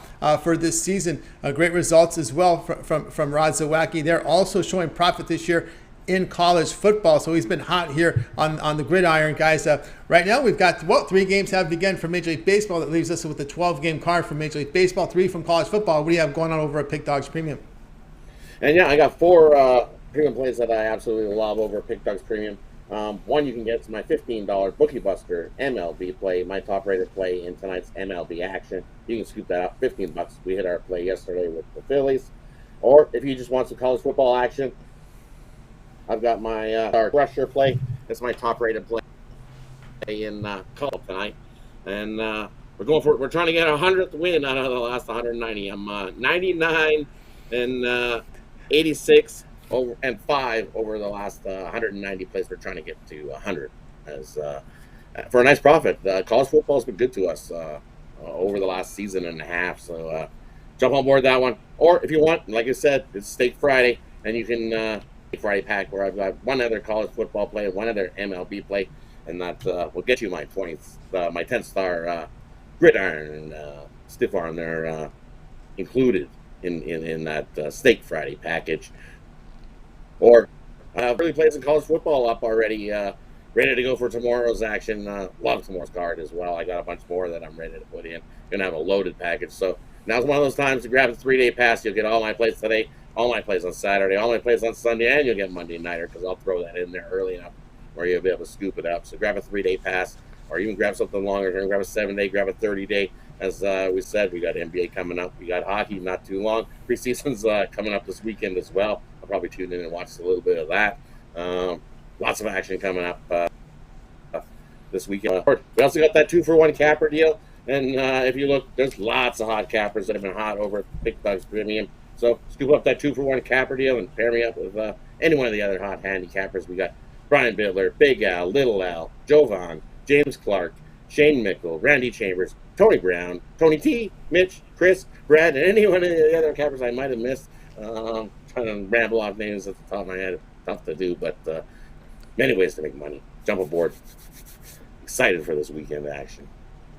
S1: for this season. Great results as well from Rod Zawacky. They're also showing profit this year in college football. So he's been hot here on the gridiron, guys. Right now we've got 3 games have begun for Major League Baseball. That leaves us with a 12-game card for Major League Baseball, 3 from college football. What do you have going on over at Pick Dogs Premium?
S7: And yeah, I got 4 premium plays that I absolutely love over Pickdog's Premium. One you can get is my $15 Bookie Buster MLB play, my top rated play in tonight's MLB action. You can scoop that up, $15. We hit our play yesterday with the Phillies. Or if you just want some college football action, I've got my Rusher play. It's my top rated play in college tonight. And we're trying to get a 100th win out of the last 190. I'm 99 and 86 and 5 over the last 190 plays. We're trying to get to 100 as for a nice profit. College football's been good to us over the last season and a half. So jump on board that one. Or if you want, like I said, it's Steak Friday, and you can Friday pack where I've got one other college football play, one other MLB play, and that will get you my 10-star gridiron stiff arm there included in that Steak Friday package. Or early plays in college football up already, ready to go for tomorrow's action. Love tomorrow's card as well. I got a bunch more that I'm ready to put in. Gonna have a loaded package. So now's one of those times to grab the 3-day pass. You'll get all my plays today, all my plays on Saturday, all my plays on Sunday, and you'll get Monday nighter because I'll throw that in there early enough where you'll be able to scoop it up. So grab a 3-day pass, or even grab something longer term. Grab a 7-day, grab a 30-day. As we said, we got NBA coming up. We got hockey not too long. Preseason's coming up this weekend as well. I'll probably tune in and watch a little bit of that. Lots of action coming up this weekend. We also got that 2-for-1 capper deal. And if you look, there's lots of hot cappers that have been hot over at Pickdog's Premium. So scoop up that 2-for-1 capper deal and pair me up with any one of the other hot handicappers. We got Brian Bitler, Big Al, Little Al, Jovan, James Clark, Shane Mickle, Randy Chambers, Tony Brown, Tony T, Mitch, Chris, Brad, and any one of the other cappers I might have missed. Trying to ramble off names at the top of my head. Tough to do, but many ways to make money. Jump aboard. Excited for this weekend action.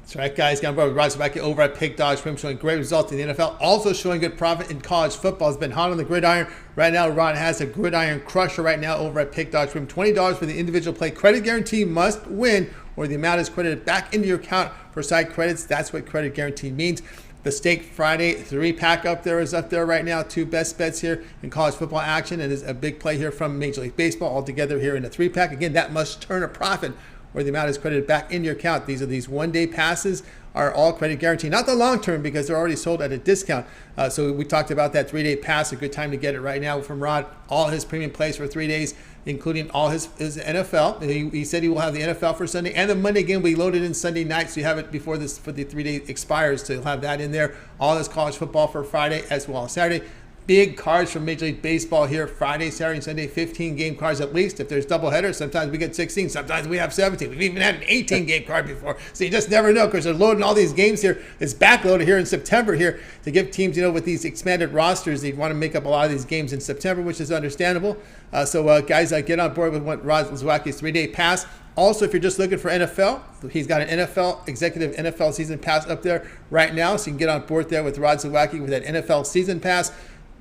S1: That's right, guys. Got with Rod Zawacky over at Pickdog Picks, showing great results in the NFL. Also showing good profit in college football. It's been hot on the gridiron. Right now, Rod has a gridiron crusher right now over at Pickdog Picks. $20 for the individual play. Credit guarantee must win, or the amount is credited back into your account for side credits. That's what credit guarantee means. The Steak Friday 3-pack up there is up there right now. 2 best bets here in college football action. And there's a big play here from Major League Baseball all together here in a 3-pack. Again, that must turn a profit, where the amount is credited back into your account. These 1-day passes are all credit guaranteed. Not the long term, because they're already sold at a discount. So we talked about that 3-day pass. A good time to get it right now from Rod. All his premium plays for 3 days, including all his NFL. He said he will have the NFL for Sunday, and the Monday game we loaded in Sunday night, so you have it before this for the 3-day expires. So you'll have that in there. All his college football for Friday as well as Saturday. Big cards from Major League Baseball here Friday, Saturday, and Sunday. 15 game cards at least. If there's double headers, sometimes we get 16. Sometimes we have 17. We've even had an 18 game card before. So you just never know, because they're loading all these games here. It's backloaded here in September here to give teams, with these expanded rosters, they want to make up a lot of these games in September, which is understandable. So guys, get on board with what Rod Zawacky's 3-day pass. Also, if you're just looking for NFL, he's got an executive NFL season pass up there right now. So you can get on board there with Rod Zawacky with that NFL season pass.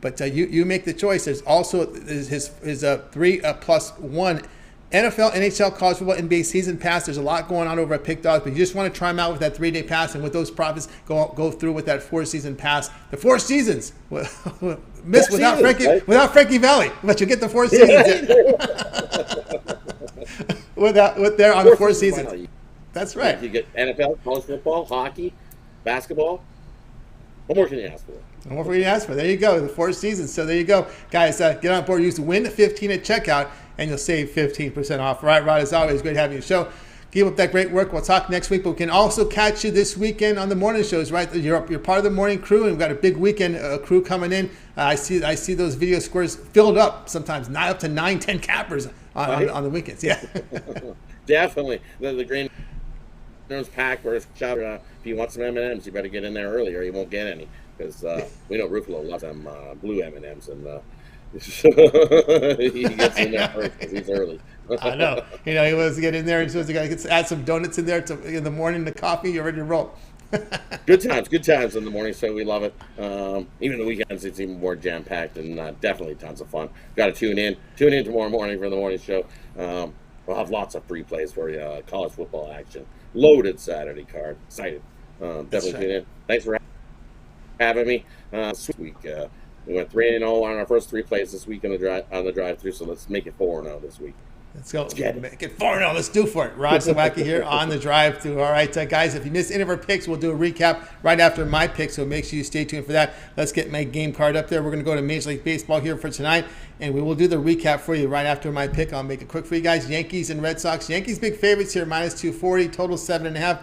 S1: But you make the choice. There's also his 3+1 NFL, NHL, college football, NBA season pass. There's a lot going on over at Pickdog, but you just want to try them out with that 3-day pass, and with those profits, go through with that 4-season pass. The 4 seasons, missed without Frankie Valli, but you get the 4 seasons with there on the 4 seasons. That's right.
S7: You get NFL, college football, hockey, basketball. What more can you ask for?
S1: No more for you to ask for. There you go, the 4 seasons. So there you go, guys. Get on board. Use WIN15 at checkout, and you'll save 15% off. Right, Rod, as always, great having you on the show. Keep up that great work. We'll talk next week, but we can also catch you this weekend on the morning shows. Right, you're part of the morning crew, and we've got a big weekend crew coming in. I see those video squares filled up sometimes, up to 9-10 cappers on the weekends. Yeah,
S7: definitely. The green Ninos pack where it's shouted, if you want some M&Ms, you better get in there early, or you won't get any. Because we know Ruffalo loves them blue M&Ms, and he gets in there first because he's early.
S1: I know. He wants to get in there, and supposed to add some donuts in there in the morning, the coffee, you're ready to roll.
S7: Good times in the morning, so we love it. Even the weekends, it's even more jam-packed, and definitely tons of fun. Got to tune in tomorrow morning for the morning show. We'll have lots of free plays for you. College football action, loaded Saturday card. Excited. Definitely tune in. Thanks for having me. Sweet week. We went 3-0 on our first 3 plays this week on the drive-through, so let's make it 4-0 this week.
S1: Let's go. Make it 4-0. Let's do for it. Rod Zawacky here on the drive-through. All right, guys, if you missed any of our picks, we'll do a recap right after my picks, so make sure you stay tuned for that. Let's get my game card up there. We're going to go to Major League Baseball here for tonight, and we will do the recap for you right after my pick. I'll make it quick for you guys. Yankees and Red Sox. Yankees big favorites here, minus 240, total 7.5.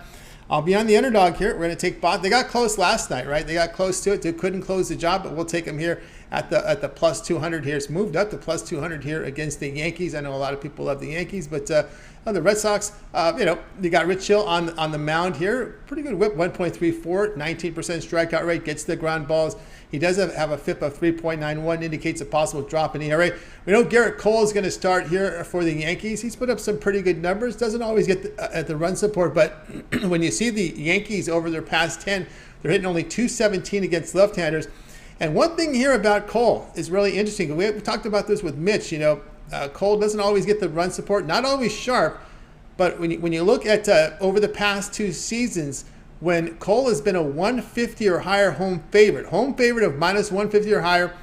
S1: I'll be on the underdog here. We're going to take Boston. They got close last night, right? They got close to it. They couldn't close the job, but we'll take them here at the plus 200 here. It's moved up to plus 200 here against the Yankees. I know a lot of people love the Yankees, but the Red Sox, you got Rich Hill on the mound here. Pretty good whip, 1.34, 19% strikeout rate, gets the ground balls. He does have a FIP of 3.91, indicates a possible drop in ERA. We know Garrett Cole is going to start here for the Yankees. He's put up some pretty good numbers. Doesn't always get at the run support, but when you see the Yankees over their past 10, they're hitting only 217 against left-handers. And one thing here about Cole is really interesting. We talked about this with Mitch. Cole doesn't always get the run support, not always sharp, but when you look at over the past 2 seasons, when Cole has been a 150 or higher home favorite of minus 150 or higher,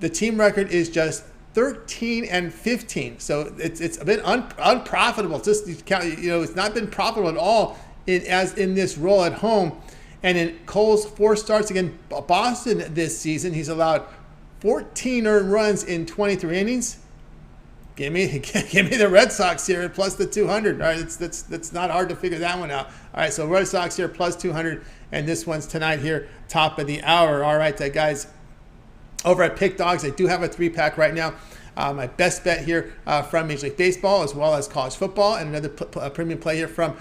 S1: the team record is just 13-15. So it's been unprofitable. It's not been profitable at all in this role at home. And in Cole's 4 starts against Boston this season, he's allowed 14 earned runs in 23 innings. Give me the Red Sox here at plus the 200. All right, that's not hard to figure that one out. All right, so Red Sox here plus 200, and this one's tonight here, top of the hour. All right, guys, over at Pick Dogs, I do have a 3-pack right now. My best bet here from Major League Baseball as well as college football, and another premium play here from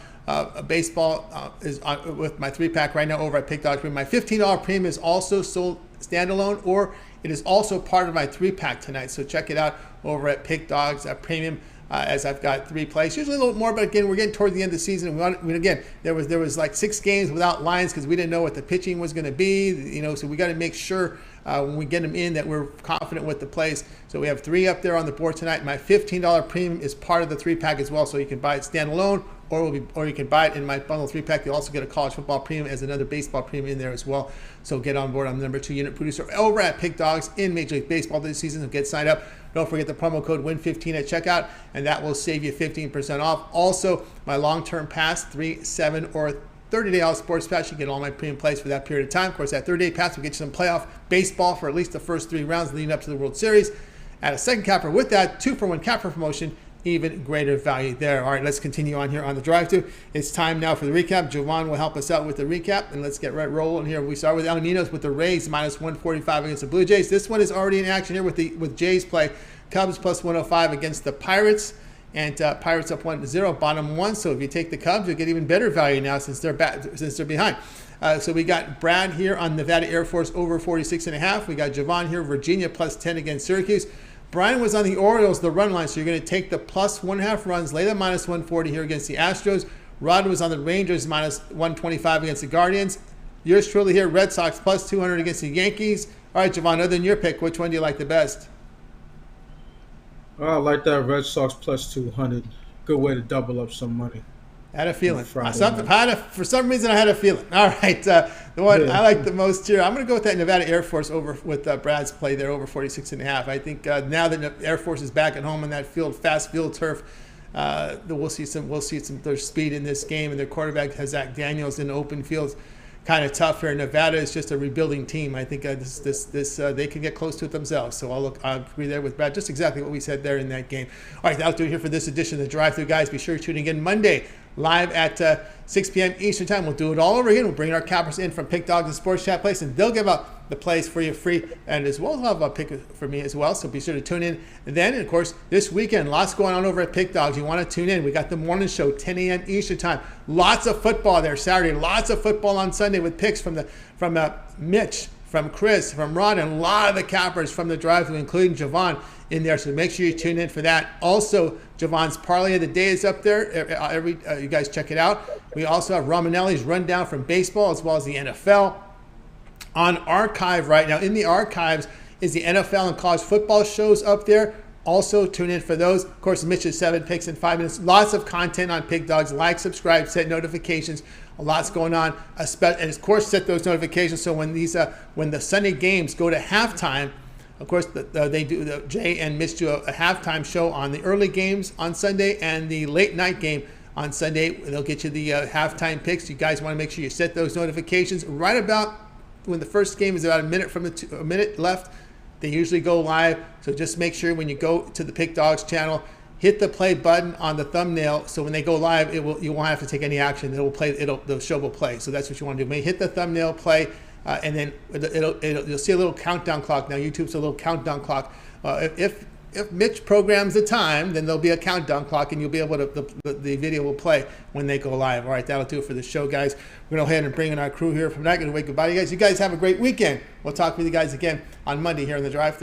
S1: baseball is with my 3-pack right now over at Pick Dogs. My $15 premium is also sold standalone, or it is also part of my 3-pack tonight. So check it out over at Pick Dogs Premium, as I've got 3 plays. Usually a little more, but again, we're getting toward the end of the season. Again, there was like 6 games without lines because we didn't know what the pitching was going to be. So we got to make sure when we get them in that we're confident with the plays. So we have 3 up there on the board tonight. My $15 premium is part of the 3-pack as well, so you can buy it standalone, or you can buy it in my bundle 3-pack. You'll also get a college football premium as another baseball premium in there as well. So get on board. I'm the number 2 unit producer over at Pick Dogs in Major League Baseball this season. So get signed up. Don't forget the promo code WIN15 at checkout, and that will save you 15% off. Also, my long-term pass, 3, 7, or 30-day all sports pass. You get all my premium plays for that period of time. Of course, that 30-day pass will get you some playoff baseball for at least the first 3 rounds leading up to the World Series. Add a second capper with that, 2-for-1 capper promotion, even greater value there. All right, let's continue on here on the drive-thru. It's time now for the recap. Jovan will help us out with the recap, and let's get right rolling here. We start with Ninos with the Rays minus 145 against the Blue Jays. This one is already in action here with Jays play. Cubs plus 105 against the Pirates, and Pirates up 1-0, bottom 1. So if you take the Cubs, you'll get even better value now since they're behind. So we got Brad here on Nevada Air Force over 46.5. We got Jovan here, Virginia plus 10 against Syracuse. Brian was on the Orioles, the run line, so you're going to take the plus 1.5 runs, lay the minus 140 here against the Astros. Rod was on the Rangers minus 125 against the Guardians. Yours truly here, Red Sox plus 200 against the Yankees. All right, Jovan, other than your pick, which one do you like the best?
S6: I like that Red Sox plus 200. Good way to double up some money.
S1: I had a feeling. For some reason, I had a feeling. All right. The one I like the most here, I'm going to go with that Nevada Air Force over with Brad's play there over 46.5. I think now that Air Force is back at home in that field, fast field turf, we'll see some their speed in this game, and their quarterback has Zach Daniels in open fields. Kind of tough here. Nevada is just a rebuilding team. I think they can get close to it themselves. So I'll agree there with Brad. Just exactly what we said there in that game. All right, that'll do it here for this edition of the Drive-Thru, guys. Be sure to tune in again Monday live at 6 p.m. Eastern Time. We'll do it all over again. We'll bring our cappers in from Pick Dogs and Sports Chat Place, and they'll give up the plays for you free, and as well as have a pick for me as well. So be sure to tune in then. And of course, this weekend, lots going on over at Pick Dogs. You want to tune in. We got the morning show, 10 a.m. Eastern Time. Lots of football there Saturday. Lots of football on Sunday with picks from Mitch, from Chris, from Ron, and a lot of the cappers from the drive-thru, including Jovan in there. So make sure you tune in for that. Also, Jovan's parlay of the day is up there. You guys check it out. We also have Romanelli's rundown from baseball as well as the NFL on archive right now. In the archives is the NFL and college football shows up there. Also, tune in for those. Of course, Mitch's 7 picks in 5 minutes. Lots of content on Pick Dogs. Like, subscribe, set notifications A lot's going on, and of course set those notifications so when when the Sunday games go to halftime, of course Jay and Mitch do a halftime show on the early games on Sunday and the late night game on Sunday. They'll get you the halftime picks. You guys want to make sure you set those notifications right about when the first game is about a minute left. They usually go live, so just make sure when you go to the Pick Dogs channel, hit the play button on the thumbnail. So when they go live, you won't have to take any action. The show will play. So that's what you want to do. Maybe hit the thumbnail, play, and then you'll see a little countdown clock. Now YouTube's a little countdown clock. If Mitch programs the time, then there'll be a countdown clock, and you'll be able to the video will play when they go live. All right, that'll do it for the show, guys. We're gonna go ahead and bring in our crew here from that. Gonna wait goodbye, you guys. You guys have a great weekend. We'll talk with you guys again on Monday here in the drive-thru.